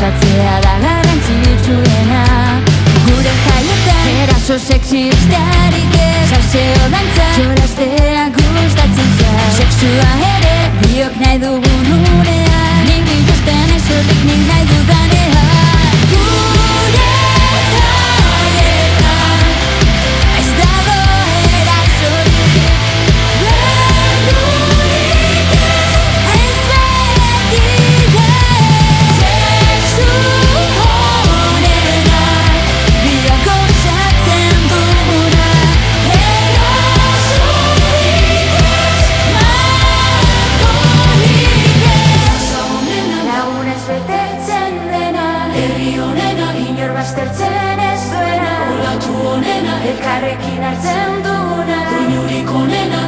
Gozatzea da garrantzitsuena gure jaietan. Eraso sexy bestearik ez, salseo dantza, jolastea gustatzen zait. Sexua ere biok nahi dugun unean, nik ikusten ezotik nik nahi dudanean. Gure jaietan ez dago erasorik, beldurrik ez behetik ez. Sexu honena biok gozatzen duguna, erasorik ez, malkorik ez. Lagunez betetzen dena, herri honena, inor baztertzen ez duena, olatu honena, elkarrekin hartzen duguna, uinurik honena.